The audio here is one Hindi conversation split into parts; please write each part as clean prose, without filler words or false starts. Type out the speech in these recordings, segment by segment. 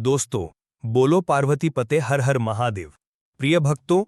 दोस्तों, बोलो पार्वती पते हर हर महादेव। प्रिय भक्तों,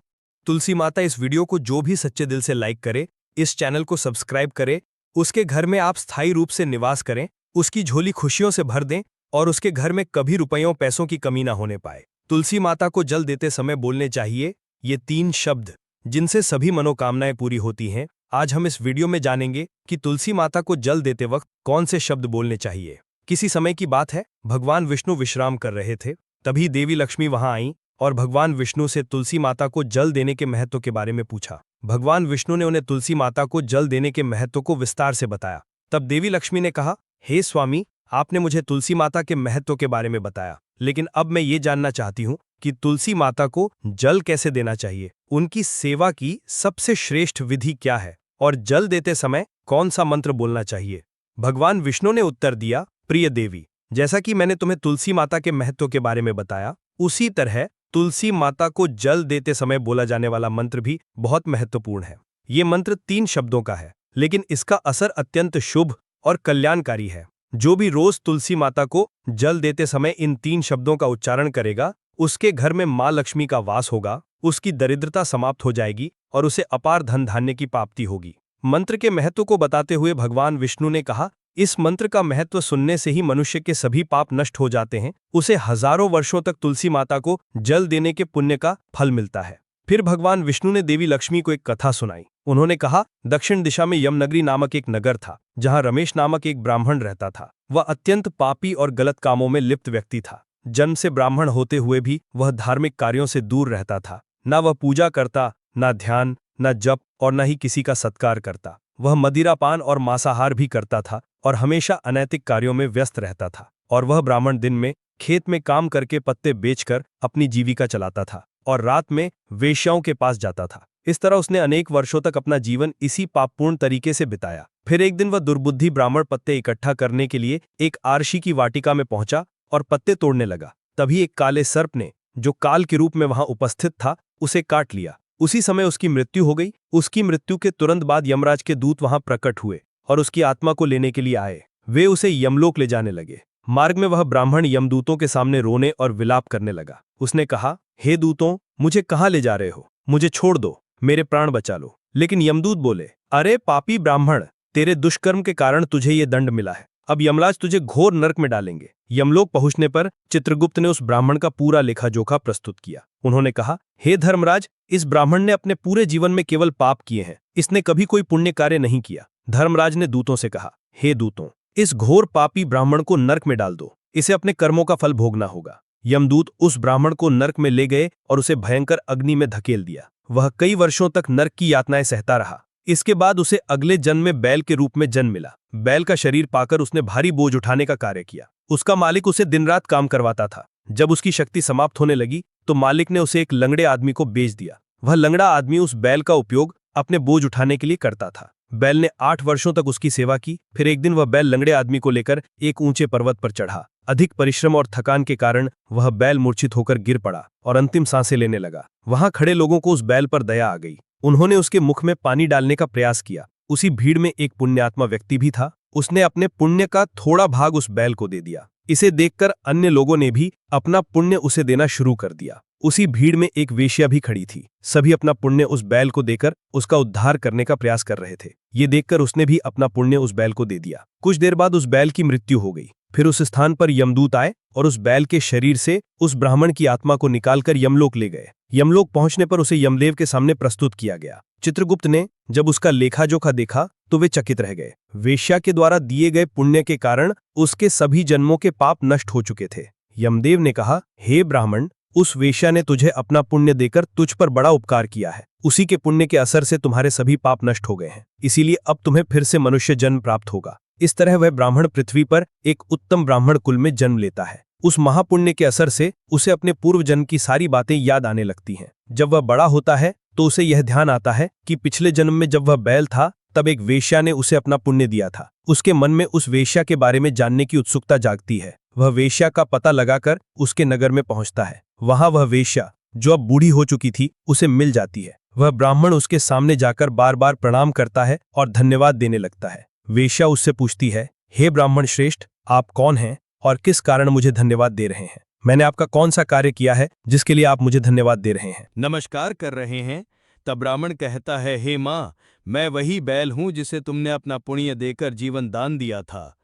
तुलसी माता इस वीडियो को जो भी सच्चे दिल से लाइक करे, इस चैनल को सब्सक्राइब करे, उसके घर में आप स्थायी रूप से निवास करें, उसकी झोली खुशियों से भर दें और उसके घर में कभी रुपयों पैसों की कमी ना होने पाए। तुलसी माता को जल देते समय बोलने चाहिए ये 3 शब्द, जिनसे सभी मनोकामनाएं पूरी होती हैं। आज हम इस वीडियो में जानेंगे कि तुलसी माता को जल देते वक्त कौन से शब्द बोलने चाहिए। किसी समय की बात है, भगवान विष्णु विश्राम कर रहे थे। तभी देवी लक्ष्मी वहां आईं और भगवान विष्णु से तुलसी माता को जल देने के महत्व के बारे में पूछा। भगवान विष्णु ने उन्हें तुलसी माता को जल देने के महत्व को विस्तार से बताया। तब देवी लक्ष्मी ने कहा, हे स्वामी, आपने मुझे तुलसी माता के महत्व के बारे में बताया, लेकिन अब मैं ये जानना चाहती हूँ कि तुलसी माता को जल कैसे देना चाहिए, उनकी सेवा की सबसे श्रेष्ठ विधि क्या है और जल देते समय कौन सा मंत्र बोलना चाहिए। भगवान विष्णु ने उत्तर दिया, प्रिय देवी, जैसा कि मैंने तुम्हें तुलसी माता के महत्व के बारे में बताया, उसी तरह तुलसी माता को जल देते समय बोला जाने वाला मंत्र भी बहुत महत्वपूर्ण है। ये मंत्र 3 शब्दों का है, लेकिन इसका असर अत्यंत शुभ और कल्याणकारी है। जो भी रोज तुलसी माता को जल देते समय इन 3 शब्दों का उच्चारण करेगा, उसके घर में मां लक्ष्मी का वास होगा, उसकी दरिद्रता समाप्त हो जाएगी और उसे अपार धन धान्य की प्राप्ति होगी। मंत्र के महत्व को बताते हुए भगवान विष्णु ने कहा, इस मंत्र का महत्व सुनने से ही मनुष्य के सभी पाप नष्ट हो जाते हैं। उसे हजारों वर्षों तक तुलसी माता को जल देने के पुण्य का फल मिलता है। फिर भगवान विष्णु ने देवी लक्ष्मी को एक कथा सुनाई। उन्होंने कहा, दक्षिण दिशा में यमनगरी नामक एक नगर था, जहां रमेश नामक एक ब्राह्मण रहता था। वह अत्यंत पापी और गलत कामों में लिप्त व्यक्ति था। जन्म से ब्राह्मण होते हुए भी वह धार्मिक कार्यों से दूर रहता था। न वह पूजा करता, न ध्यान, न जप और न ही किसी का सत्कार करता। वह मदिरापान और मांसाहार भी करता था और हमेशा अनैतिक कार्यों में व्यस्त रहता था। और वह ब्राह्मण दिन में खेत में काम करके पत्ते बेचकर अपनी जीविका चलाता था और रात में वेश्याओं के पास जाता था। इस तरह उसने अनेक वर्षों तक अपना जीवन इसी पापपूर्ण तरीके से बिताया। फिर एक दिन वह दुर्बुद्धि ब्राह्मण पत्ते इकट्ठा करने के लिए एक आरशी की वाटिका में पहुंचा और पत्ते तोड़ने लगा। तभी एक काले सर्प ने, जो काल के रूप में वहां उपस्थित था, उसे काट लिया। उसी समय उसकी मृत्यु हो गई। उसकी मृत्यु के तुरंत बाद यमराज के दूत वहां प्रकट हुए और उसकी आत्मा को लेने के लिए आए। वे उसे यमलोक ले जाने लगे। मार्ग में वह ब्राह्मण यमदूतों के सामने रोने और विलाप करने लगा। उसने कहा, हे दूतों, मुझे कहाँ ले जा रहे हो? मुझे छोड़ दो, मेरे प्राण बचा लो। लेकिन यमदूत बोले, अरे पापी ब्राह्मण, तेरे दुष्कर्म के कारण तुझे ये दंड मिला है। अब यमराज तुझे घोर नरक में डालेंगे। यमलोक पहुंचने पर चित्रगुप्त ने उस ब्राह्मण का पूरा लेखा जोखा प्रस्तुत किया। उन्होंने कहा, हे धर्मराज, इस ब्राह्मण ने अपने पूरे जीवन में केवल पाप किए हैं। इसने कभी कोई पुण्य कार्य नहीं किया। धर्मराज ने दूतों से कहा, हे दूतों, इस घोर पापी ब्राह्मण को नरक में डाल दो। इसे अपने कर्मों का फल भोगना होगा। यमदूत उस ब्राह्मण को नरक में ले गए और उसे भयंकर अग्नि में धकेल दिया। वह कई वर्षों तक नरक की यातनाएं सहता रहा। इसके बाद उसे अगले जन्म में बैल के रूप में जन्म मिला। बैल का शरीर पाकर उसने भारी बोझ उठाने का कार्य किया। उसका मालिक उसे दिन रात काम करवाता था। जब उसकी शक्ति समाप्त होने लगी तो मालिक ने उसे एक लंगड़े आदमी को बेच दिया। वह लंगड़ा आदमी उस बैल का उपयोग अपने बोझ उठाने के लिए करता था। बैल ने 8 वर्षों तक उसकी सेवा की। फिर एक दिन वह बैल लंगड़े आदमी को लेकर एक ऊंचे पर्वत पर चढ़ा। अधिक परिश्रम और थकान के कारण वह बैल मूर्छित होकर गिर पड़ा और अंतिम सांसें लेने लगा। वहां खड़े लोगों को उस बैल पर दया आ गई। उन्होंने उसके मुख में पानी डालने का प्रयास किया। उसी भीड़ में एक पुण्यात्मा व्यक्ति भी था। उसने अपने पुण्य का थोड़ा भाग उस बैल को दे दिया। इसे देखकर अन्य लोगों ने भी अपना पुण्य उसे देना शुरू कर दिया। उसी भीड़ में एक वेश्या भी खड़ी थी। सभी अपना पुण्य उस बैल को देकर उसका उद्धार करने का प्रयास कर रहे थे। ये देखकर उसने भी अपना पुण्य उस बैल को दे दिया। कुछ देर बाद उस बैल की मृत्यु हो गई। फिर उस स्थान पर यमदूत आए और उस बैल के शरीर से उस ब्राह्मण की आत्मा को निकालकर यमलोक ले गए। यमलोक पहुंचने पर उसे यमदेव के सामने प्रस्तुत किया गया। चित्रगुप्त ने जब उसका लेखा जोखा देखा तो वे चकित रह गए। वेश्या के द्वारा दिए गए पुण्य के कारण उसके सभी जन्मों के पाप नष्ट हो चुके थे। यमदेव ने कहा, हे ब्राह्मण, उस वेश्या ने तुझे अपना पुण्य देकर तुझ पर बड़ा उपकार किया है। उसी के पुण्य के असर से तुम्हारे सभी पाप नष्ट हो गए हैं। इसीलिए अब तुम्हें फिर से मनुष्य जन्म प्राप्त होगा। इस तरह वह ब्राह्मण पृथ्वी पर एक उत्तम ब्राह्मण कुल में जन्म लेता है। उस महापुण्य के असर से उसे अपने पूर्व जन्म की सारी बातें याद आने लगती हैं। जब वह बड़ा होता है तो उसे यह ध्यान आता है कि पिछले जन्म में जब वह बैल था तब एक वेश्या ने उसे अपना पुण्य दिया था। उसके मन में उस वेश्या के बारे में जानने की उत्सुकता जागती है। वह वेश्या का पता लगाकर उसके नगर में पहुंचता है। वहां वह वेश्या, जो अब बूढ़ी हो चुकी थी, उसे मिल जाती है। वह ब्राह्मण उसके सामने जाकर बार बार प्रणाम करता है और धन्यवाद देने लगता है। वेश्या उससे पूछती है, हे ब्राह्मण श्रेष्ठ, आप कौन हैं और किस कारण मुझे धन्यवाद दे रहे हैं? मैंने आपका कौन सा कार्य किया है जिसके लिए आप मुझे धन्यवाद दे रहे हैं? नमस्कार कर रहे हैं। तब ब्राह्मण कहता है, हे माँ, मैं वही बैल हूँ जिसे तुमने अपना पुण्य देकर जीवन दान दिया था।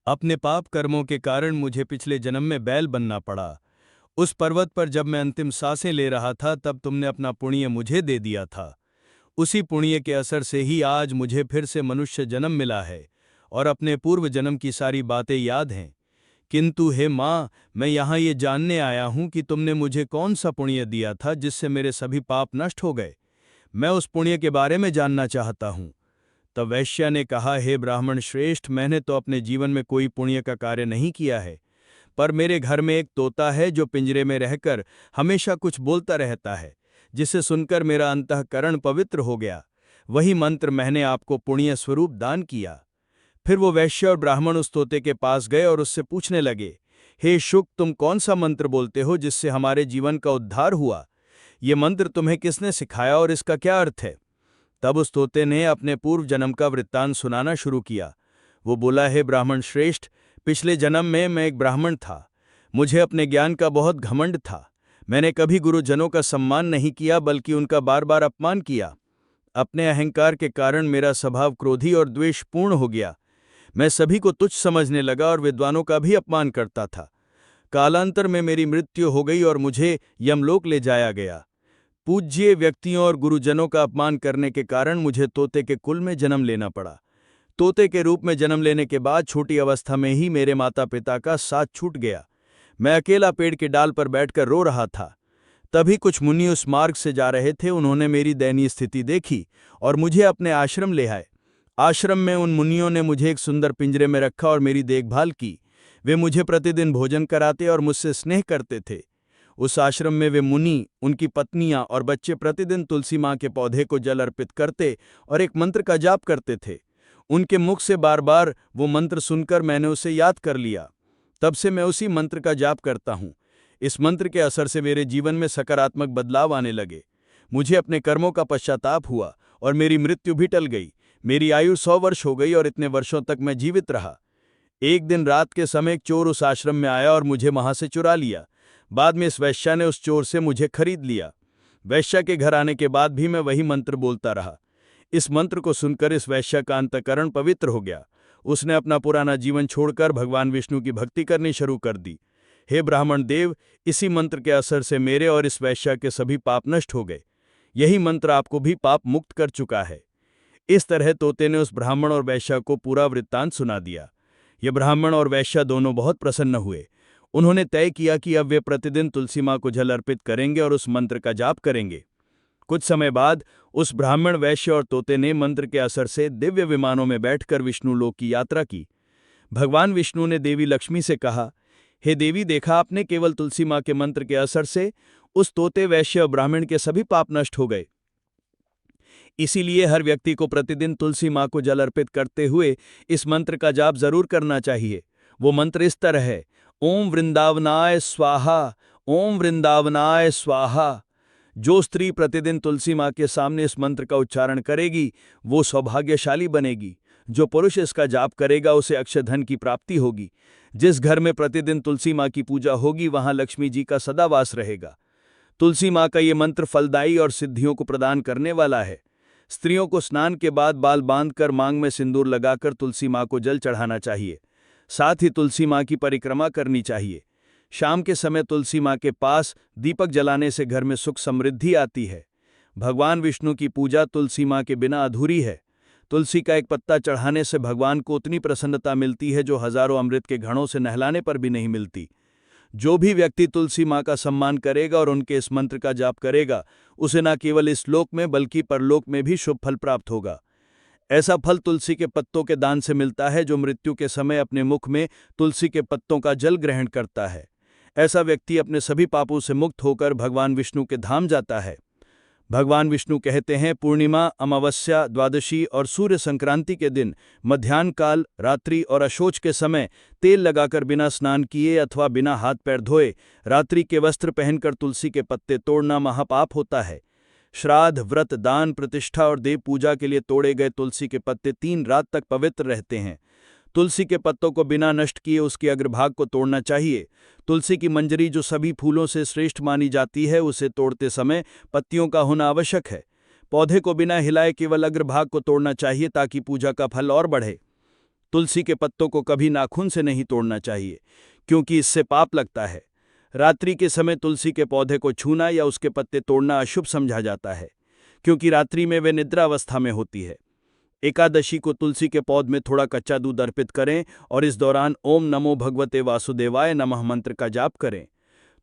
अपने पाप कर्मों के कारण मुझे पिछले जन्म में बैल बनना पड़ा। उस पर्वत पर जब मैं अंतिम सांसें ले रहा था तब तुमने अपना पुण्य मुझे दे दिया था। उसी पुण्य के असर से ही आज मुझे फिर से मनुष्य जन्म मिला है और अपने पूर्व जन्म की सारी बातें याद हैं। किंतु हे माँ, मैं यहाँ ये जानने आया हूँ कि तुमने मुझे कौन सा पुण्य दिया था जिससे मेरे सभी पाप नष्ट हो गए। मैं उस पुण्य के बारे में जानना चाहता हूँ। तब वैश्या ने कहा, हे ब्राह्मण श्रेष्ठ, मैंने तो अपने जीवन में कोई पुण्य का कार्य नहीं किया है, पर मेरे घर में एक तोता है जो पिंजरे में रहकर हमेशा कुछ बोलता रहता है, जिसे सुनकर मेरा अंतःकरण पवित्र हो गया। वही मंत्र मैंने आपको पुण्य स्वरूप दान किया। फिर वो वैश्य और ब्राह्मण उस तोते के पास गए और उससे पूछने लगे, हे शुक, तुम कौन सा मंत्र बोलते हो जिससे हमारे जीवन का उद्धार हुआ? ये मंत्र तुम्हें किसने सिखाया और इसका क्या अर्थ है? तब उस तोते ने अपने पूर्व जन्म का वृत्तांत सुनाना शुरू किया। वो बोला, हे ब्राह्मण श्रेष्ठ, पिछले जन्म में मैं एक ब्राह्मण था। मुझे अपने ज्ञान का बहुत घमंड था। मैंने कभी गुरुजनों का सम्मान नहीं किया बल्कि उनका बार बार अपमान किया। अपने अहंकार के कारण मेरा स्वभाव क्रोधी और द्वेषपूर्ण हो गया। मैं सभी को तुच्छ समझने लगा और विद्वानों का भी अपमान करता था। कालांतर में मेरी मृत्यु हो गई और मुझे यमलोक ले जाया गया। पूज्य व्यक्तियों और गुरुजनों का अपमान करने के कारण मुझे तोते के कुल में जन्म लेना पड़ा। तोते के रूप में जन्म लेने के बाद छोटी अवस्था में ही मेरे माता पिता का साथ छूट गया। मैं अकेला पेड़ के डाल पर बैठकर रो रहा था। तभी कुछ मुनि उस मार्ग से जा रहे थे। उन्होंने मेरी दयनीय स्थिति देखी और मुझे अपने आश्रम ले आए। आश्रम में उन मुनियों ने मुझे एक सुंदर पिंजरे में रखा और मेरी देखभाल की। वे मुझे प्रतिदिन भोजन कराते और मुझसे स्नेह करते थे। उस आश्रम में वे मुनि, उनकी पत्नियां और बच्चे प्रतिदिन तुलसी माँ के पौधे को जल अर्पित करते और एक मंत्र का जाप करते थे। उनके मुख से बार बार वो मंत्र सुनकर मैंने उसे याद कर लिया। तब से मैं उसी मंत्र का जाप करता हूँ। इस मंत्र के असर से मेरे जीवन में सकारात्मक बदलाव आने लगे। मुझे अपने कर्मों का पश्चाताप हुआ और मेरी मृत्यु भी टल गई। मेरी आयु 100 वर्ष हो गई और इतने वर्षों तक मैं जीवित रहा। एक दिन रात के समय एक चोर उस आश्रम में आया और मुझे वहां से चुरा लिया। बाद में इस वैश्या ने उस चोर से मुझे खरीद लिया। वैश्या के घर आने के बाद भी मैं वही मंत्र बोलता रहा। इस मंत्र को सुनकर इस वैश्या का अंतःकरण पवित्र हो गया। उसने अपना पुराना जीवन छोड़कर भगवान विष्णु की भक्ति करनी शुरू कर दी। हे ब्राह्मण देव, इसी मंत्र के असर से मेरे और इस वैश्या के सभी पाप नष्ट हो गए। यही मंत्र आपको भी पाप मुक्त कर चुका है। इस तरह तोते ने उस ब्राह्मण और वैश्या को पूरा वृत्तांत सुना दिया। ये ब्राह्मण और वैश्या दोनों बहुत प्रसन्न हुए। उन्होंने तय किया कि अब वे प्रतिदिन तुलसी माँ को जल अर्पित करेंगे और उस मंत्र का जाप करेंगे। कुछ समय बाद उस ब्राह्मण, वैश्य और तोते ने मंत्र के असर से दिव्य विमानों में बैठकर विष्णु लोक की यात्रा की। भगवान विष्णु ने देवी लक्ष्मी से कहा, हे देवी, देखा आपने, केवल तुलसी माँ के मंत्र के असर से उस तोते, वैश्य और ब्राह्मण के सभी पाप नष्ट हो गए। इसीलिए हर व्यक्ति को प्रतिदिन तुलसी माँ को जल अर्पित करते हुए इस मंत्र का जाप जरूर करना चाहिए। वो मंत्र इस तरह है, ओम वृंदावनाय स्वाहा, ओम वृंदावनाय स्वाहा। जो स्त्री प्रतिदिन तुलसी माँ के सामने इस मंत्र का उच्चारण करेगी वो सौभाग्यशाली बनेगी। जो पुरुष इसका जाप करेगा उसे अक्षय धन की प्राप्ति होगी। जिस घर में प्रतिदिन तुलसी माँ की पूजा होगी वहां लक्ष्मी जी का सदा वास रहेगा। तुलसी माँ का ये मंत्र फलदायी और सिद्धियों को प्रदान करने वाला है। स्त्रियों को स्नान के बाद बाल बांधकर मांग में सिंदूर लगाकर तुलसी माँ को जल चढ़ाना चाहिए। साथ ही तुलसी माँ की परिक्रमा करनी चाहिए। शाम के समय तुलसी माँ के पास दीपक जलाने से घर में सुख समृद्धि आती है। भगवान विष्णु की पूजा तुलसी माँ के बिना अधूरी है। तुलसी का एक पत्ता चढ़ाने से भगवान को उतनी प्रसन्नता मिलती है जो हजारों अमृत के घड़ों से नहलाने पर भी नहीं मिलती। जो भी व्यक्ति तुलसी माँ का सम्मान करेगा और उनके इस मंत्र का जाप करेगा उसे न केवल इस लोक में बल्कि परलोक में भी शुभ फल प्राप्त होगा। ऐसा फल तुलसी के पत्तों के दान से मिलता है। जो मृत्यु के समय अपने मुख में तुलसी के पत्तों का जल ग्रहण करता है, ऐसा व्यक्ति अपने सभी पापों से मुक्त होकर भगवान विष्णु के धाम जाता है। भगवान विष्णु कहते हैं, पूर्णिमा, अमावस्या, द्वादशी और सूर्य संक्रांति के दिन मध्याह्न काल, रात्रि और अशोच के समय तेल लगाकर बिना स्नान किए अथवा बिना हाथ पैर धोए रात्रि के वस्त्र पहनकर तुलसी के पत्ते तोड़ना महापाप होता है। श्राद्ध, व्रत, दान, प्रतिष्ठा और देव पूजा के लिए तोड़े गए तुलसी के पत्ते 3 रात तक पवित्र रहते हैं। तुलसी के पत्तों को बिना नष्ट किए उसके अग्रभाग को तोड़ना चाहिए। तुलसी की मंजरी जो सभी फूलों से श्रेष्ठ मानी जाती है, उसे तोड़ते समय पत्तियों का होना आवश्यक है। पौधे को बिना हिलाए केवल अग्रभाग को तोड़ना चाहिए ताकि पूजा का फल और बढ़े। तुलसी के पत्तों को कभी नाखून से नहीं तोड़ना चाहिए, क्योंकि इससे पाप लगता है। रात्रि के समय तुलसी के पौधे को छूना या उसके पत्ते तोड़ना अशुभ समझा जाता है, क्योंकि रात्रि में वे निद्रावस्था में होती है। एकादशी को तुलसी के पौध में थोड़ा कच्चा दूध अर्पित करें और इस दौरान ओम नमो भगवते वासुदेवाय नमः मंत्र का जाप करें।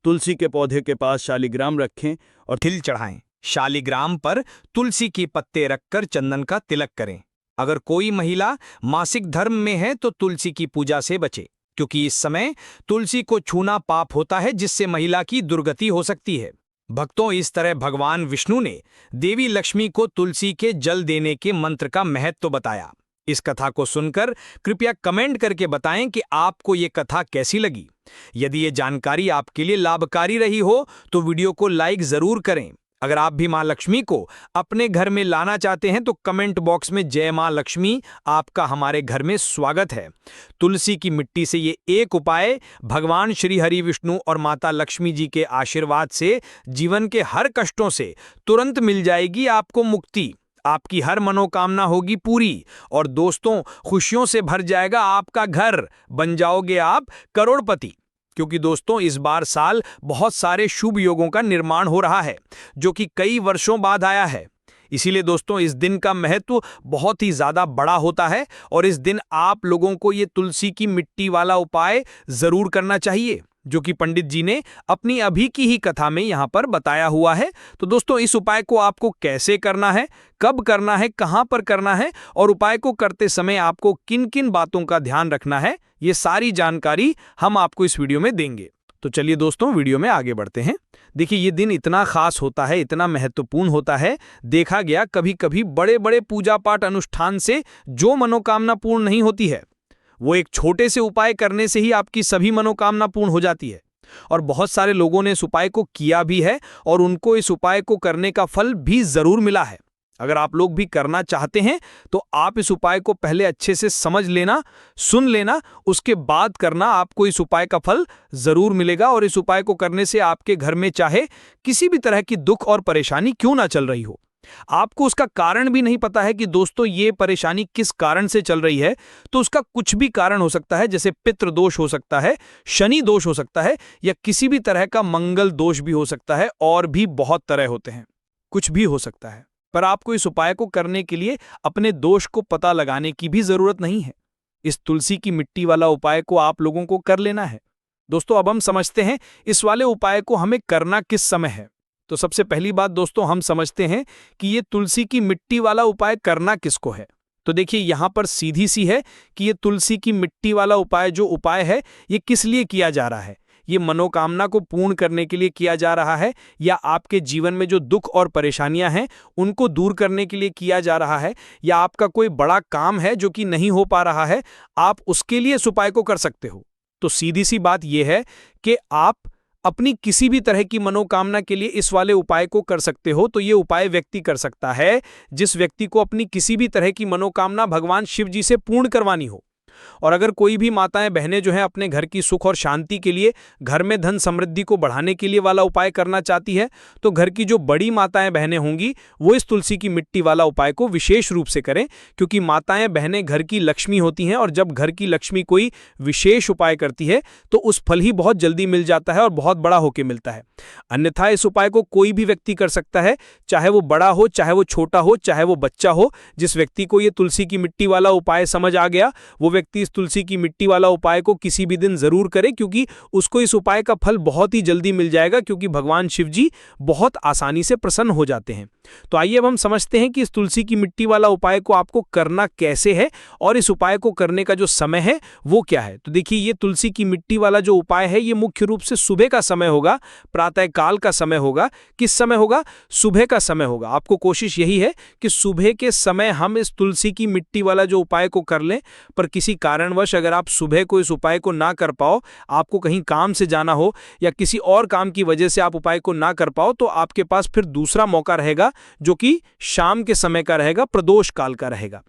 तुलसी के पौधे के पास शालिग्राम रखें और तिल चढ़ाएं। शालिग्राम पर तुलसी के पत्ते रखकर चंदन का तिलक करें। अगर कोई महिला मासिक धर्म में है तो तुलसी की पूजा से बचे, क्योंकि इस समय तुलसी को छूना पाप होता है, जिससे महिला की दुर्गति हो सकती है। भक्तों, इस तरह भगवान विष्णु ने देवी लक्ष्मी को तुलसी के जल देने के मंत्र का महत्व बताया। इस कथा को सुनकर कृपया कमेंट करके बताएं कि आपको ये कथा कैसी लगी। यदि ये जानकारी आपके लिए लाभकारी रही हो तो वीडियो को लाइक जरूर करें। अगर आप भी मां लक्ष्मी को अपने घर में लाना चाहते हैं तो कमेंट बॉक्स में जय मां लक्ष्मी, आपका हमारे घर में स्वागत है। तुलसी की मिट्टी से ये एक उपाय भगवान श्री हरि विष्णु और माता लक्ष्मी जी के आशीर्वाद से जीवन के हर कष्टों से तुरंत मिल जाएगी आपको मुक्ति। आपकी हर मनोकामना होगी पूरी और दोस्तों, खुशियों से भर जाएगा आपका घर। बन जाओगे आप करोड़पति। क्योंकि दोस्तों, इस बार साल बहुत सारे शुभ योगों का निर्माण हो रहा है, जो कि कई वर्षों बाद आया है। इसीलिए दोस्तों, इस दिन का महत्व बहुत ही ज़्यादा बड़ा होता है और इस दिन आप लोगों को ये तुलसी की मिट्टी वाला उपाय ज़रूर करना चाहिए, जो कि पंडित जी ने अपनी अभी की ही कथा में यहाँ पर बताया हुआ है। तो दोस्तों, इस उपाय को आपको कैसे करना है, कब करना है, कहाँ पर करना है और उपाय को करते समय आपको किन किन बातों का ध्यान रखना है, ये सारी जानकारी हम आपको इस वीडियो में देंगे। तो चलिए दोस्तों, वीडियो में आगे बढ़ते हैं। देखिए, ये दिन इतना खास होता है, इतना महत्वपूर्ण होता है। देखा गया कभी कभी बड़े बड़े पूजा पाठ अनुष्ठान से जो मनोकामना पूर्ण नहीं होती है, वो एक छोटे से उपाय करने से ही आपकी सभी मनोकामना पूर्ण हो जाती है। और बहुत सारे लोगों ने इस उपाय को किया भी है और उनको इस उपाय को करने का फल भी जरूर मिला है। अगर आप लोग भी करना चाहते हैं तो आप इस उपाय को पहले अच्छे से समझ लेना, सुन लेना, उसके बाद करना। आपको इस उपाय का फल जरूर मिलेगा और इस उपाय को करने से आपके घर में चाहे किसी भी तरह की दुख और परेशानी क्यों ना चल रही हो, आपको उसका कारण भी नहीं पता है कि दोस्तों ये परेशानी किस कारण से चल रही है, तो उसका कुछ भी कारण हो सकता है। जैसे पितृ दोष हो सकता है, शनि दोष हो सकता है, या किसी भी तरह का मंगल दोष भी हो सकता है, और भी बहुत तरह होते हैं, कुछ भी हो सकता है। पर आपको इस उपाय को करने के लिए अपने दोष को पता लगाने की भी जरूरत नहीं है। इस तुलसी की मिट्टी वाला उपाय को आप लोगों को कर लेना है। दोस्तों, अब हम समझते हैं इस वाले उपाय को हमें करना किस समय है। तो सबसे पहली बात दोस्तों, हम समझते हैं कि ये तुलसी की मिट्टी वाला उपाय करना किसको है। तो देखिए, यहाँ पर सीधी सी है कि ये तुलसी की मिट्टी वाला उपाय जो उपाय है, ये किस लिए किया जा रहा है। ये मनोकामना को पूर्ण करने के लिए किया जा रहा है, या आपके जीवन में जो दुख और परेशानियां हैं उनको दूर करने के लिए किया जा रहा है, या आपका कोई बड़ा काम है जो कि नहीं हो पा रहा है, आप उसके लिए इस उपाय को कर सकते हो। तो सीधी सी बात यह है कि आप अपनी किसी भी तरह की मनोकामना के लिए इस वाले उपाय को कर सकते हो। तो ये उपाय व्यक्ति कर सकता है जिस व्यक्ति को अपनी किसी भी तरह की मनोकामना भगवान शिव जी से पूर्ण करवानी हो। और अगर कोई भी माताएं बहनें जो हैं अपने घर की सुख और शांति के लिए, घर में धन समृद्धि को बढ़ाने के लिए वाला उपाय करना चाहती है, तो घर की जो बड़ी माताएं बहनें होंगी वो इस तुलसी की मिट्टी वाला उपाय को विशेष रूप से करें, क्योंकि माताएं बहनें घर की लक्ष्मी होती हैं और जब घर की लक्ष्मी कोई विशेष उपाय करती है तो उस फल ही बहुत जल्दी मिल जाता है और बहुत बड़ा होकर मिलता है। अन्यथा इस उपाय को कोई भी व्यक्ति कर सकता है, चाहे वो बड़ा हो, चाहे वो छोटा हो, चाहे वो बच्चा हो। जिस व्यक्ति को ये तुलसी की मिट्टी वाला उपाय समझ आ गया, वो व्यक्ति इस तुलसी की मिट्टी वाला उपाय को किसी भी दिन जरूर करे, क्योंकि उसको इस उपाय का फल बहुत ही जल्दी मिल जाएगा, क्योंकि भगवान शिव जी बहुत आसानी से प्रसन्न हो जाते हैं। तो आइए अब हम समझते हैं कि इस तुलसी की मिट्टी वाला उपाय को आपको करना कैसे है और इस उपाय को करने का जो समय है वो क्या है। तो देखिए, ये तुलसी की मिट्टी वाला जो उपाय है ये मुख्य रूप से सुबह का समय होगा, प्रातः काल का समय होगा। किस समय होगा? सुबह का समय होगा। आपको कोशिश यही है कि सुबह के समय हम इस तुलसी की मिट्टी वाला जो उपाय को कर लें। पर किसी कारणवश अगर आप सुबह को इस उपाय को ना कर पाओ, आपको कहीं काम से जाना हो या किसी और काम की वजह से आप उपाय को ना कर पाओ, तो आपके पास फिर दूसरा मौका रहेगा जो कि शाम के समय का रहेगा, प्रदोष काल का रहेगा।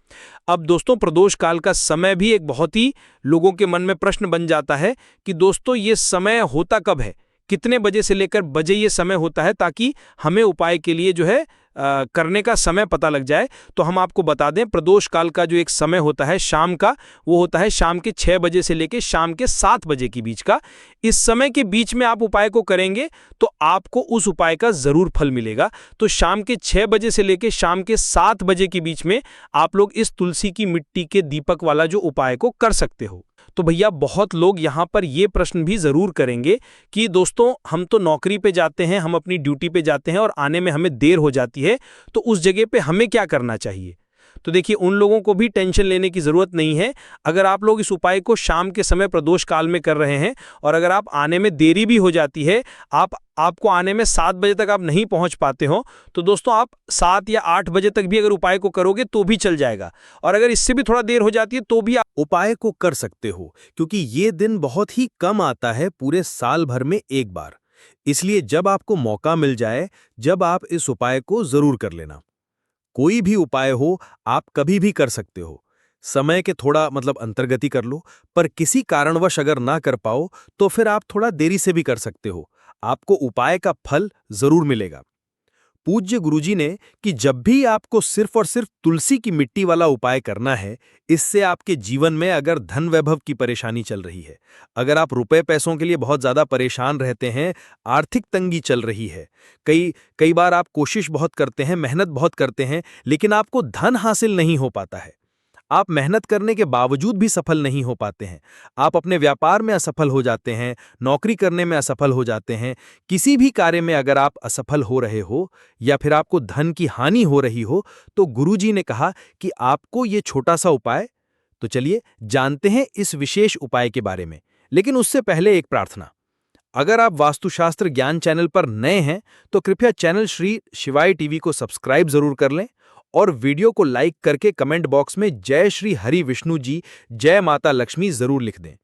अब दोस्तों, प्रदोष काल का समय भी एक बहुत ही लोगों के मन में प्रश्न बन जाता है कि दोस्तों ये समय होता कब है, कितने बजे से लेकर बजे ये समय होता है, ताकि हमें उपाय के लिए जो है करने का समय पता लग जाए। तो हम आपको बता दें, प्रदोष काल का जो एक समय होता है शाम का, वो होता है शाम के 6 बजे से लेकर शाम के 7 बजे के बीच का। इस समय के बीच में आप उपाय को करेंगे तो आपको उस उपाय का ज़रूर फल मिलेगा। तो शाम के 6 बजे से लेकर शाम के 7 बजे के बीच में आप लोग इस तुलसी की मिट्टी के दीपक वाला जो उपाय को कर सकते हो। तो भैया, बहुत लोग यहाँ पर ये प्रश्न भी ज़रूर करेंगे कि दोस्तों हम तो नौकरी पे जाते हैं, हम अपनी ड्यूटी पे जाते हैं और आने में हमें देर हो जाती है, तो उस जगह पे हमें क्या करना चाहिए। तो देखिए, उन लोगों को भी टेंशन लेने की ज़रूरत नहीं है। अगर आप लोग इस उपाय को शाम के समय प्रदोष काल में कर रहे हैं और अगर आप आने में देरी भी हो जाती है, आपको आने में 7 बजे तक आप नहीं पहुंच पाते हो, तो दोस्तों आप 7 या 8 बजे तक भी अगर उपाय को करोगे तो भी चल जाएगा। और अगर इससे भी थोड़ा देर हो जाती है तो भी आप उपाय को कर सकते हो, क्योंकि ये दिन बहुत ही कम आता है पूरे साल भर में एक बार। इसलिए जब आपको मौका मिल जाए, जब आप इस उपाय को जरूर कर लेना। कोई भी उपाय हो, आप कभी भी कर सकते हो। समय के थोड़ा अंतर्गति कर लो, पर किसी कारणवश अगर ना कर पाओ तो फिर आप थोड़ा देरी से भी कर सकते हो। आपको उपाय का फल जरूर मिलेगा। पूज्य गुरुजी ने कि जब भी आपको सिर्फ और सिर्फ तुलसी की मिट्टी वाला उपाय करना है, इससे आपके जीवन में अगर धन वैभव की परेशानी चल रही है, अगर आप रुपए पैसों के लिए बहुत ज्यादा परेशान रहते हैं, आर्थिक तंगी चल रही है, कई बार आप कोशिश बहुत करते हैं, मेहनत बहुत करते हैं, लेकिन आपको धन हासिल नहीं हो पाता है, आप मेहनत करने के बावजूद भी सफल नहीं हो पाते हैं, आप अपने व्यापार में असफल हो जाते हैं, नौकरी करने में असफल हो जाते हैं, किसी भी कार्य में अगर आप असफल हो रहे हो या फिर आपको धन की हानि हो रही हो, तो गुरुजी ने कहा कि आपको ये छोटा सा उपाय। तो चलिए जानते हैं इस विशेष उपाय के बारे में, लेकिन उससे पहले एक प्रार्थना। अगर आप वास्तुशास्त्र ज्ञान चैनल पर नए हैं तो कृपया चैनल श्री शिवाय टीवी को सब्सक्राइब जरूर कर लें और वीडियो को लाइक करके कमेंट बॉक्स में जय श्री हरि विष्णु जी, जय माता लक्ष्मी जरूर लिख दें,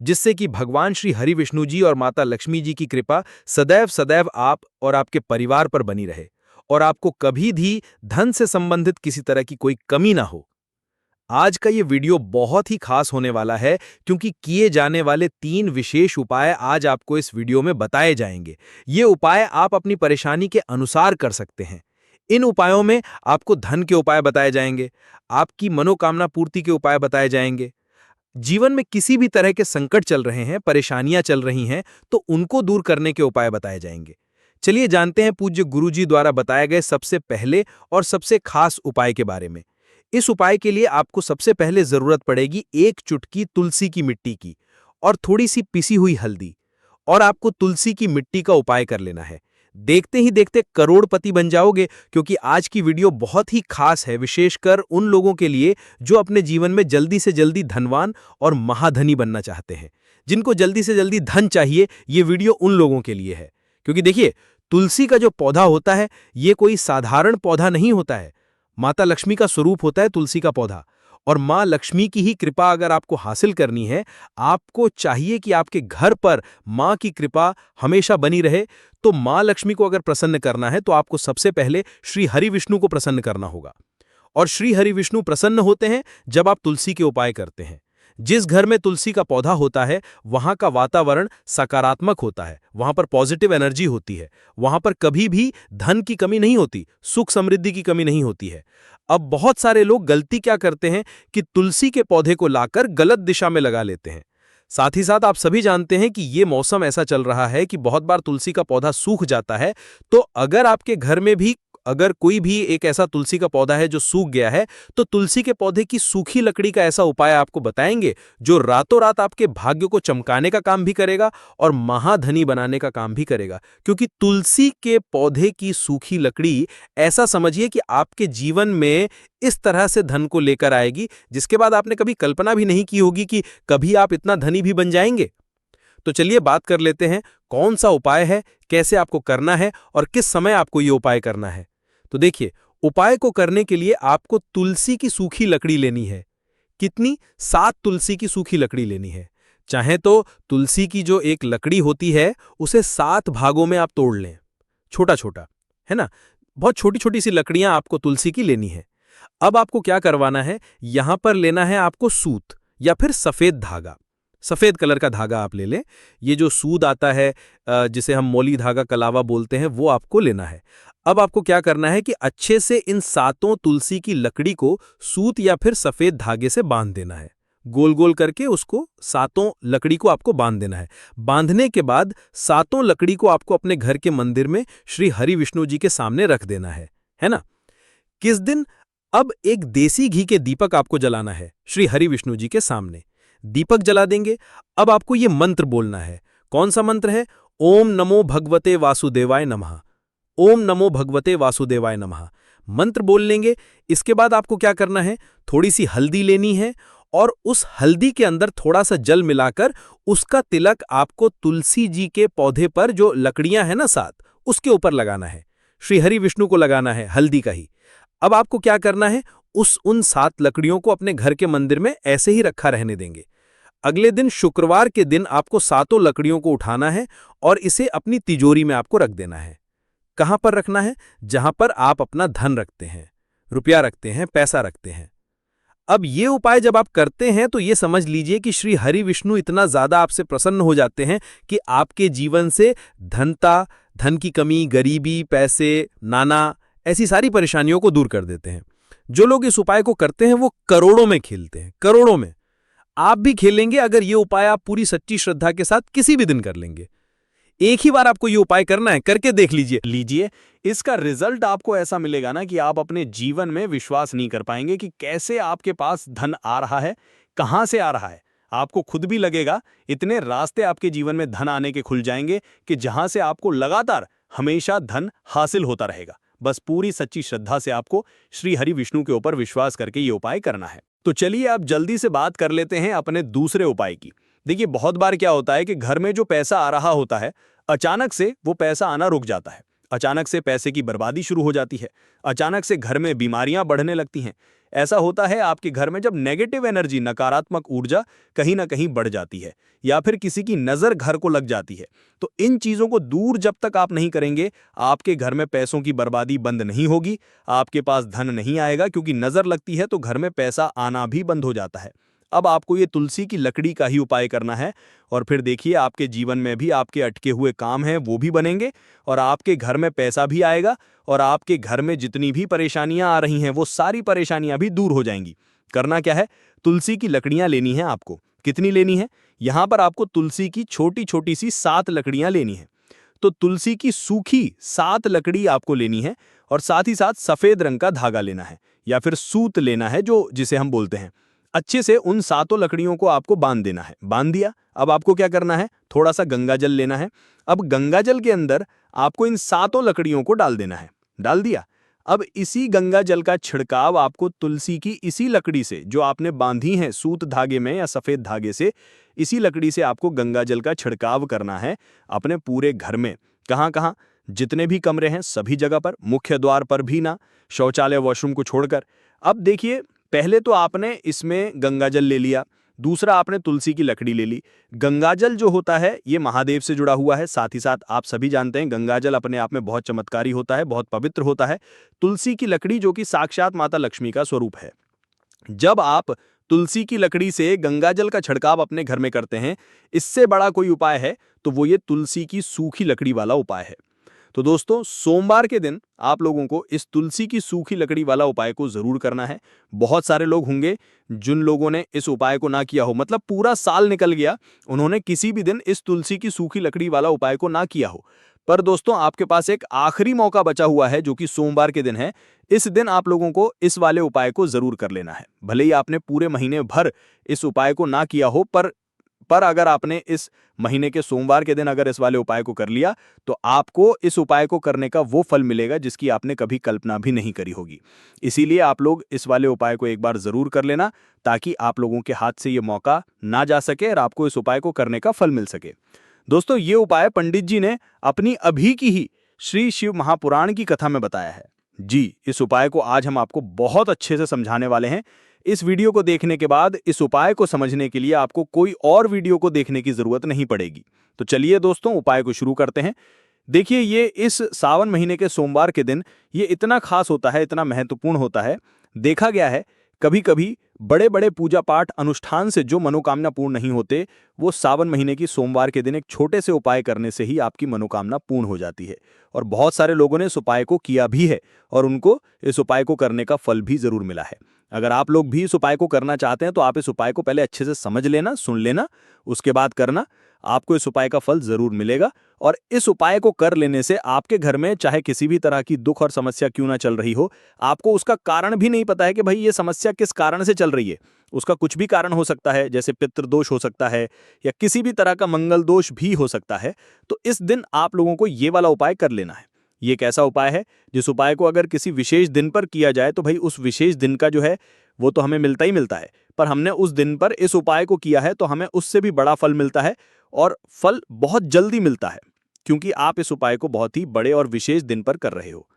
जिससे कि भगवान श्री हरि विष्णु जी और माता लक्ष्मी जी की कृपा सदैव सदैव आप और आपके परिवार पर बनी रहे और आपको कभी भी धन से संबंधित किसी तरह की कोई कमी ना हो। आज का ये वीडियो बहुत ही खास होने वाला है, क्योंकि किए जाने वाले 3 विशेष उपाय आज आपको इस वीडियो में बताए जाएंगे। ये उपाय आप अपनी परेशानी के अनुसार कर सकते हैं। इन उपायों में आपको धन के उपाय बताए जाएंगे, आपकी मनोकामना पूर्ति के उपाय बताए जाएंगे। जीवन में किसी भी तरह के संकट चल रहे हैं, परेशानियां चल रही हैं, तो उनको दूर करने के उपाय बताए जाएंगे। चलिए जानते हैं पूज्य गुरुजी द्वारा बताए गए सबसे पहले और सबसे खास उपाय के बारे में। इस उपाय के लिए आपको सबसे पहले जरूरत पड़ेगी 1 चुटकी तुलसी की मिट्टी की और थोड़ी सी पिसी हुई हल्दी, और आपको तुलसी की मिट्टी का उपाय कर लेना है। देखते ही देखते करोड़पति बन जाओगे, क्योंकि आज की वीडियो बहुत ही खास है, विशेषकर उन लोगों के लिए जो अपने जीवन में जल्दी से जल्दी धनवान और महाधनी बनना चाहते हैं। जिनको जल्दी से जल्दी धन चाहिए, ये वीडियो उन लोगों के लिए है। क्योंकि देखिए, तुलसी का जो पौधा होता है, ये कोई साधारण पौधा नहीं होता है। माता लक्ष्मी का स्वरूप होता है तुलसी का पौधा, और माँ लक्ष्मी की ही कृपा अगर आपको हासिल करनी है, आपको चाहिए कि आपके घर पर माँ की कृपा हमेशा बनी रहे। तो माँ लक्ष्मी को अगर प्रसन्न करना है तो आपको सबसे पहले श्री हरि विष्णु को प्रसन्न करना होगा। और श्री हरि विष्णु प्रसन्न होते हैं जब आप तुलसी के उपाय करते हैं। जिस घर में तुलसी का पौधा होता है, वहां का वातावरण सकारात्मक होता है, वहां पर पॉजिटिव एनर्जी होती है, वहां पर कभी भी धन की कमी नहीं होती, सुख समृद्धि की कमी नहीं होती है। अब बहुत सारे लोग गलती क्या करते हैं कि तुलसी के पौधे को लाकर गलत दिशा में लगा लेते हैं। साथ ही साथ आप सभी जानते हैं कि ये मौसम ऐसा चल रहा है कि बहुत बार तुलसी का पौधा सूख जाता है। तो अगर आपके घर में भी अगर कोई भी एक ऐसा तुलसी का पौधा है जो सूख गया है, तो तुलसी के पौधे की सूखी लकड़ी का ऐसा उपाय आपको बताएंगे जो रातों रात आपके भाग्य को चमकाने का काम भी करेगा और महाधनी बनाने का काम भी करेगा। क्योंकि तुलसी के पौधे की सूखी लकड़ी, ऐसा समझिए कि आपके जीवन में इस तरह से धन को लेकर आएगी जिसके बाद आपने कभी कल्पना भी नहीं की होगी कि कभी आप इतना धनी भी बन जाएंगे। तो चलिए बात कर लेते हैं कौन सा उपाय है, कैसे आपको करना है और किस समय आपको ये उपाय करना है। तो देखिए, उपाय को करने के लिए आपको तुलसी की सूखी लकड़ी लेनी है। कितनी? 7 तुलसी की सूखी लकड़ी लेनी है। चाहे तो तुलसी की जो एक लकड़ी होती है उसे 7 भागों में आप तोड़ लें, छोटा छोटा, है ना। बहुत छोटी छोटी सी लकड़ियां आपको तुलसी की लेनी है। अब आपको क्या करवाना है, यहां पर लेना है आपको सूत या फिर सफेद धागा। सफेद कलर का धागा आप ले लें। ये जो सूद आता है जिसे हम मोली धागा कलावा बोलते हैं, वो आपको लेना है। अब आपको क्या करना है कि अच्छे से इन सातों तुलसी की लकड़ी को सूत या फिर सफेद धागे से बांध देना है। गोल गोल करके उसको सातों लकड़ी को आपको बांध देना है। बांधने के बाद सातों लकड़ी को आपको अपने घर के मंदिर में श्री हरि विष्णु जी के सामने रख देना है ना। किस दिन? अब एक देसी घी के दीपक आपको जलाना है श्री हरि विष्णु जी के सामने। दीपक जला देंगे। अब आपको ये मंत्र बोलना है। कौन सा मंत्र है? ओम नमो भगवते वासुदेवाय नमः। ओम नमो भगवते वासुदेवाय नमः मंत्र बोल लेंगे। इसके बाद आपको क्या करना है, थोड़ी सी हल्दी लेनी है और उस हल्दी के अंदर थोड़ा सा जल मिलाकर उसका तिलक आपको तुलसी जी के पौधे पर जो लकड़ियां हैं ना सात, उसके ऊपर लगाना है। श्री हरि विष्णु को लगाना है हल्दी का ही। अब आपको क्या करना है, उन 7 लकड़ियों को अपने घर के मंदिर में ऐसे ही रखा रहने देंगे। अगले दिन शुक्रवार के दिन आपको सातों लकड़ियों को उठाना है और इसे अपनी तिजोरी में आपको रख देना है। कहां पर रखना है? जहां पर आप अपना धन रखते हैं, रुपया रखते हैं, पैसा रखते हैं। अब ये उपाय जब आप करते हैं तो ये समझ लीजिए कि श्री हरि विष्णु इतना ज्यादा आपसे प्रसन्न हो जाते हैं कि आपके जीवन से धन की कमी, गरीबी, पैसे, नाना, ऐसी सारी परेशानियों को दूर कर देते हैं। जो लोग इस उपाय को करते हैं वो करोड़ों में खेलते हैं, करोड़ों में। आप भी खेलेंगे अगर ये उपाय आप पूरी सच्ची श्रद्धा के साथ किसी भी दिन कर लेंगे। एक ही बार आपको ये उपाय करना है, करके देख लीजिए। इसका रिजल्ट आपको ऐसा मिलेगा ना कि आप अपने जीवन में विश्वास नहीं कर पाएंगे कि कैसे आपके पास धन आ रहा है, कहां से आ रहा है। आपको खुद भी लगेगा इतने रास्ते आपके जीवन में धन आने के खुल जाएंगे कि जहां से आपको लगातार हमेशा धन हासिल होता रहेगा। बस पूरी सच्ची श्रद्धा से आपको श्री हरि विष्णु के ऊपर विश्वास करके ये उपाय करना है। तो चलिए आप जल्दी से बात कर लेते हैं अपने दूसरे उपाय की। देखिए, बहुत बार क्या होता है कि घर में जो पैसा आ रहा होता है, अचानक से वो पैसा आना रुक जाता है। अचानक से पैसे की बर्बादी शुरू हो जाती है। अचानक से घर में बीमारियां बढ़ने लगती हैं। ऐसा होता है आपके घर में जब नेगेटिव एनर्जी, नकारात्मक ऊर्जा कहीं ना कहीं बढ़ जाती है, या फिर किसी की नज़र घर को लग जाती है। तो इन चीज़ों को दूर जब तक आप नहीं करेंगे, आपके घर में पैसों की बर्बादी बंद नहीं होगी, आपके पास धन नहीं आएगा, क्योंकि नज़र लगती है तो घर में पैसा आना भी बंद हो जाता है। अब आपको ये तुलसी की लकड़ी का ही उपाय करना है और फिर देखिए आपके जीवन में भी आपके अटके हुए काम हैं वो भी बनेंगे और आपके घर में पैसा भी आएगा और आपके घर में जितनी भी परेशानियां आ रही हैं वो सारी परेशानियां भी दूर हो जाएंगी। करना क्या है, तुलसी की लकड़ियां लेनी है आपको। कितनी लेनी है? यहां पर आपको तुलसी की छोटी छोटी सी 7 लकड़ियां लेनी है। तो तुलसी की सूखी 7 लकड़ी आपको लेनी है और साथ ही साथ सफेद रंग का धागा लेना है या फिर सूत लेना है, जो जिसे हम बोलते हैं। अच्छे से उन 7 लकड़ियों को आपको बांध देना है। बांध दिया। अब आपको क्या करना है, थोड़ा सा गंगा जल लेना है। अब गंगा जल के अंदर आपको इन 7 लकड़ियों को डाल देना है। डाल दिया। अब इसी गंगा जल का छिड़काव आपको तुलसी की इसी लकड़ी से, जो आपने बांधी है सूत धागे में या सफेद धागे से, इसी लकड़ी से आपको गंगा जल का छिड़काव करना है अपने पूरे घर में। कहाँ कहाँ? जितने भी कमरे हैं सभी जगह पर, मुख्य द्वार पर भी ना, शौचालय वॉशरूम को छोड़कर। अब देखिए, पहले तो आपने इसमें गंगाजल ले लिया, दूसरा आपने तुलसी की लकड़ी ले ली। गंगाजल जो होता है ये महादेव से जुड़ा हुआ है। साथ ही साथ आप सभी जानते हैं गंगाजल अपने आप में बहुत चमत्कारी होता है, बहुत पवित्र होता है। तुलसी की लकड़ी जो कि साक्षात माता लक्ष्मी का स्वरूप है। जब आप तुलसी की लकड़ी से गंगाजल का छिड़काव अपने घर में करते हैं, इससे बड़ा कोई उपाय है तो वो ये तुलसी की सूखी लकड़ी वाला उपाय है। तो दोस्तों, सोमवार के दिन आप लोगों को इस तुलसी की सूखी लकड़ी वाला उपाय को जरूर करना है। बहुत सारे लोग होंगे जिन लोगों ने इस उपाय को ना किया हो, मतलब पूरा साल निकल गया, उन्होंने किसी भी दिन इस तुलसी की सूखी लकड़ी वाला उपाय को ना किया हो। पर दोस्तों, आपके पास एक आखिरी मौका बचा हुआ है जो कि सोमवार के दिन है। इस दिन आप लोगों को इस वाले उपाय को जरूर कर लेना है। भले ही आपने पूरे महीने भर इस उपाय को ना किया हो, पर अगर आपने इस महीने के सोमवार के दिन अगर इस वाले उपाय को कर लिया तो आपको इस उपाय को करने का वो फल मिलेगा जिसकी आपने कभी कल्पना भी नहीं करी होगी। इसीलिए आप लोग इस वाले उपाय को एक बार जरूर कर लेना, ताकि आप लोगों के हाथ से ये मौका ना जा सके और आपको इस उपाय को करने का फल मिल सके। दोस्तों, ये उपाय पंडित जी ने अपनी अभी की ही श्री शिव महापुराण की कथा में बताया है। जी, इस उपाय को आज हम आपको बहुत अच्छे से समझाने वाले हैं। इस वीडियो को देखने के बाद इस उपाय को समझने के लिए आपको कोई और वीडियो को देखने की जरूरत नहीं पड़ेगी। तो चलिए दोस्तों, उपाय को शुरू करते हैं। देखिए, ये इस सावन महीने के सोमवार के दिन ये इतना खास होता है, इतना महत्वपूर्ण होता है। देखा गया है कभी-कभी बड़े-बड़े पूजा पाठ अनुष्ठान से जो मनोकामना पूर्ण नहीं होते, वो सावन महीने की सोमवार के दिन एक छोटे से उपाय करने से ही आपकी मनोकामना पूर्ण हो जाती है। और बहुत सारे लोगों ने इस उपाय को किया भी है और उनको इस उपाय को करने का फल भी ज़रूर मिला है। अगर आप लोग भी इस उपाय को करना चाहते हैं तो आप इस उपाय को पहले अच्छे से समझ लेना, सुन लेना, उसके बाद करना। आपको इस उपाय का फल ज़रूर मिलेगा और इस उपाय को कर लेने से आपके घर में चाहे किसी भी तरह की दुख और समस्या क्यों ना चल रही हो, आपको उसका कारण भी नहीं पता है कि भाई ये समस्या किस कारण से चल रही है। उसका कुछ भी कारण हो सकता है, जैसे पितृदोष हो सकता है या किसी भी तरह का मंगल दोष भी हो सकता है। तो इस दिन आप लोगों को ये वाला उपाय कर लेना है। ये एक ऐसा उपाय है जिस उपाय को अगर किसी विशेष दिन पर किया जाए तो भाई उस विशेष दिन का जो है वो तो हमें मिलता ही मिलता है, पर हमने उस दिन पर इस उपाय को किया है तो हमें उससे भी बड़ा फल मिलता है और फल बहुत जल्दी मिलता है, क्योंकि आप इस उपाय को बहुत ही बड़े और विशेष दिन पर कर रहे हो।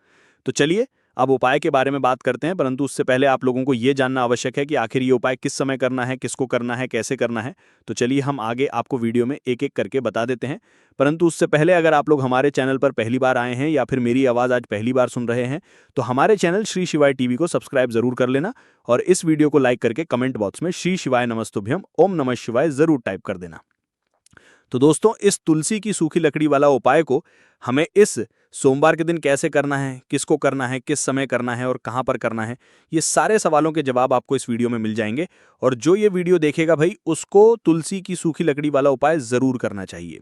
तो चलिए अब उपाय के बारे में बात करते हैं, परंतु उससे पहले आप लोगों को ये जानना आवश्यक है कि आखिर ये उपाय किस समय करना है, किसको करना है, कैसे करना है। तो चलिए हम आगे आपको वीडियो में एक-एक करके बता देते हैं। परंतु उससे पहले अगर आप लोग हमारे चैनल पर पहली बार आए हैं या फिर मेरी आवाज़ आज पहली बार सुन रहे हैं, तो हमारे चैनल श्री शिवाय टीवी को सब्सक्राइब जरूर कर लेना और इस वीडियो को लाइक करके कमेंट बॉक्स में श्री शिवाय नमस्तुभ्यम ओम नमः शिवाय जरूर टाइप कर देना। तो दोस्तों, इस तुलसी की सूखी लकड़ी वाला उपाय को हमें इस सोमवार के दिन कैसे करना है, किसको करना है, किस समय करना है और कहाँ पर करना है, ये सारे सवालों के जवाब आपको इस वीडियो में मिल जाएंगे। और जो ये वीडियो देखेगा भाई, उसको तुलसी की सूखी लकड़ी वाला उपाय ज़रूर करना चाहिए,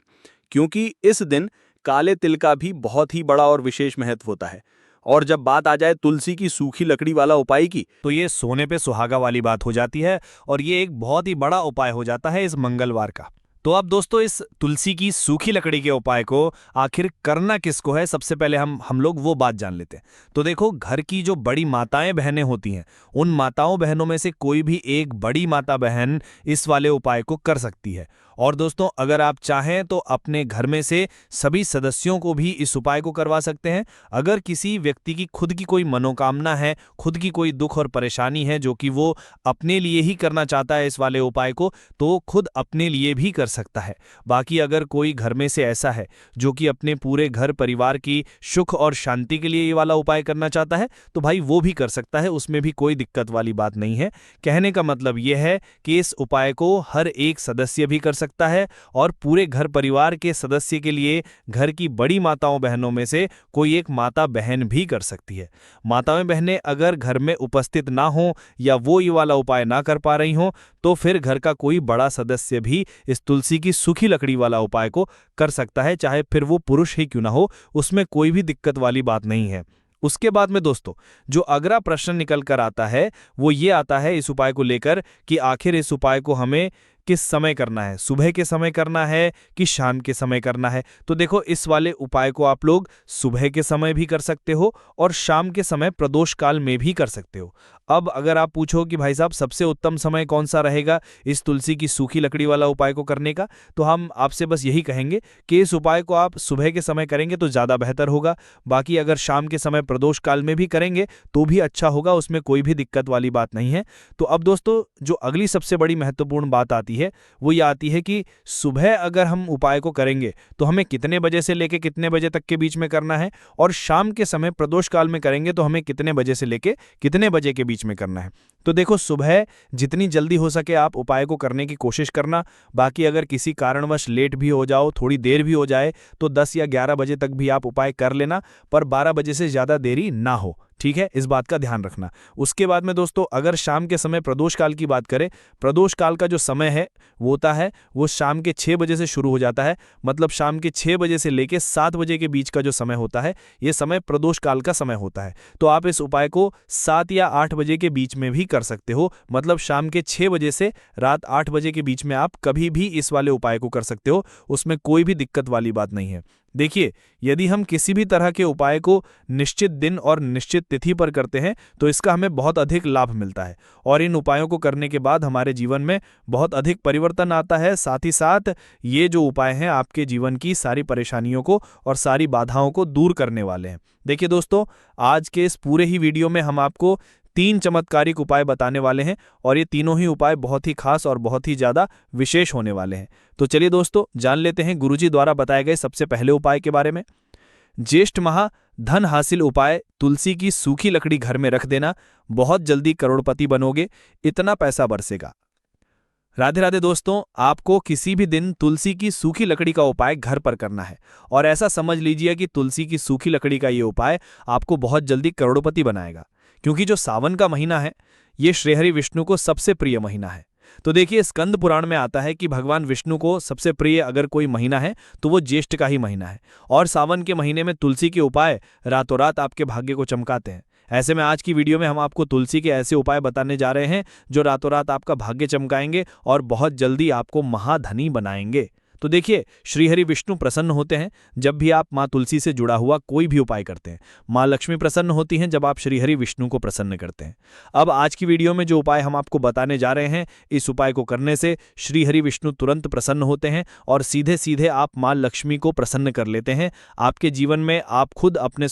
क्योंकि इस दिन काले तिल का भी बहुत ही बड़ा और विशेष महत्व होता है। और जब बात आ जाए तुलसी की सूखी लकड़ी वाला उपाय की, तो ये सोने पे सुहागा वाली बात हो जाती है और ये एक बहुत ही बड़ा उपाय हो जाता है इस मंगलवार का। तो अब दोस्तों, इस तुलसी की सूखी लकड़ी के उपाय को आखिर करना किसको है, सबसे पहले हम लोग वो बात जान लेते हैं। तो देखो, घर की जो बड़ी माताएं बहनें होती हैं, उन माताओं बहनों में से कोई भी एक बड़ी माता बहन इस वाले उपाय को कर सकती है। और दोस्तों, अगर आप चाहें तो अपने घर में से सभी सदस्यों को भी इस उपाय को करवा सकते हैं। अगर किसी व्यक्ति की खुद की कोई मनोकामना है, खुद की कोई दुख और परेशानी है जो कि वो अपने लिए ही करना चाहता है इस वाले उपाय को, तो खुद अपने लिए भी कर सकता है। बाकी अगर कोई घर में से ऐसा है जो कि अपने पूरे घर परिवार की सुख और शांति के लिए ये वाला उपाय करना चाहता है, तो भाई वो भी कर सकता है, उसमें भी कोई दिक्कत वाली बात नहीं है। कहने का मतलब ये है कि इस उपाय को हर एक सदस्य भी कर सकता है और पूरे घर परिवार के सदस्य के लिए घर की बड़ी माताओं बहनों में से कोई एक माता बहन भी कर सकती है। माताएं बहनें अगर घर में उपस्थित ना हो या वो ये वाला उपाय ना कर पा रही हो, तो फिर घर का कोई बड़ा सदस्य भी इस तुलसी की सूखी लकड़ी वाला उपाय को कर सकता है, चाहे फिर वो पुरुष ही क्यों ना हो, उसमें कोई भी दिक्कत वाली बात नहीं है। उसके बाद में दोस्तों, जो अगला प्रश्न निकल कर आता है वो ये आता है इस उपाय को लेकर कि आखिर इस उपाय को हमें किस समय करना है, सुबह के समय करना है कि शाम के समय करना है। तो देखो, इस वाले उपाय को आप लोग सुबह के समय भी कर सकते हो और शाम के समय प्रदोष काल में भी कर सकते हो। अब अगर आप पूछो कि भाई साहब सबसे उत्तम समय कौन सा रहेगा इस तुलसी की सूखी लकड़ी वाला उपाय को करने का, तो हम आपसे बस यही कहेंगे कि इस उपाय को आप सुबह के समय करेंगे तो ज़्यादा बेहतर होगा। बाकी अगर शाम के समय प्रदोष काल में भी करेंगे तो भी अच्छा होगा, उसमें कोई भी दिक्कत वाली बात नहीं है। तो अब दोस्तों, जो अगली सबसे बड़ी महत्वपूर्ण बात आती है वो ये आती है कि सुबह अगर हम उपाय को करेंगे तो हमें कितने बजे से लेके कितने बजे तक के बीच में करना है, और शाम के समय प्रदोष काल में करेंगे तो हमें कितने बजे से लेके कितने बजे के बीच में करना है। तो देखो, सुबह जितनी जल्दी हो सके आप उपाय को करने की कोशिश करना। बाकी अगर किसी कारणवश लेट भी हो जाओ, थोड़ी देर भी हो जाए, तो 10 या 11 बजे तक भी आप उपाय कर लेना, पर 12 बजे से ज़्यादा देरी ना हो। ठीक है, इस बात का ध्यान रखना। उसके बाद में दोस्तों, अगर शाम के समय प्रदोष काल की बात करें, प्रदोष काल का जो समय है वो होता है वो शाम के 6 बजे से शुरू हो जाता है। मतलब शाम के 6 बजे से लेके 7 बजे के बीच का जो समय होता है, ये समय प्रदोष काल का समय होता है। तो आप इस उपाय को 7 या 8 बजे के बीच में भी कर सकते हो। मतलब शाम के 6 बजे से रात 8 बजे के बीच में आप कभी भी इस वाले उपाय को कर सकते हो, उसमें कोई भी दिक्कत वाली बात नहीं है। देखिए, यदि हम किसी भी तरह के उपाय को निश्चित दिन और निश्चित तिथि पर करते हैं तो इसका हमें बहुत अधिक लाभ मिलता है और इन उपायों को करने के बाद हमारे जीवन में बहुत अधिक परिवर्तन आता है। साथ ही साथ ये जो उपाय हैं आपके जीवन की सारी परेशानियों को और सारी बाधाओं को दूर करने वाले हैं। देखिए दोस्तों, आज के इस पूरे ही वीडियो में हम आपको 3 चमत्कारिक उपाय बताने वाले हैं और ये तीनों ही उपाय बहुत ही खास और बहुत ही ज़्यादा विशेष होने वाले हैं। तो चलिए दोस्तों, जान लेते हैं गुरुजी द्वारा बताए गए सबसे पहले उपाय के बारे में। ज्येष्ठ माह धन हासिल उपाय, तुलसी की सूखी लकड़ी घर में रख देना, बहुत जल्दी करोड़पति बनोगे, इतना पैसा बरसेगा। राधे राधे दोस्तों, आपको किसी भी दिन तुलसी की सूखी लकड़ी का उपाय घर पर करना है और ऐसा समझ लीजिए कि तुलसी की सूखी लकड़ी का ये उपाय आपको बहुत जल्दी करोड़पति बनाएगा, क्योंकि जो सावन का महीना है ये श्रीहरि विष्णु को सबसे प्रिय महीना है। तो देखिए, स्कंद पुराण में आता है कि भगवान विष्णु को सबसे प्रिय अगर कोई महीना है तो वो ज्येष्ठ का ही महीना है, और सावन के महीने में तुलसी के उपाय रातों रात आपके भाग्य को चमकाते हैं। ऐसे में आज की वीडियो में हम आपको तुलसी के ऐसे उपाय बताने जा रहे हैं जो रातों रात आपका भाग्य चमकाएंगे और बहुत जल्दी आपको महाधनी बनाएंगे। तो देखिए, श्रीहरि विष्णु प्रसन्न होते हैं जब भी आप माँ तुलसी से जुड़ा हुआ कोई भी उपाय करते हैं। माँ लक्ष्मी प्रसन्न होती हैं जब आप श्रीहरि विष्णु को प्रसन्न करते हैं। अब आज की वीडियो में जो उपाय हम आपको बताने जा रहे हैं, इस उपाय को करने से श्रीहरि विष्णु तुरंत प्रसन्न होते हैं और सीधे सीधे आप माँ लक्ष्मी को प्रसन्न कर लेते हैं। आपके जीवन में आप खुद अपने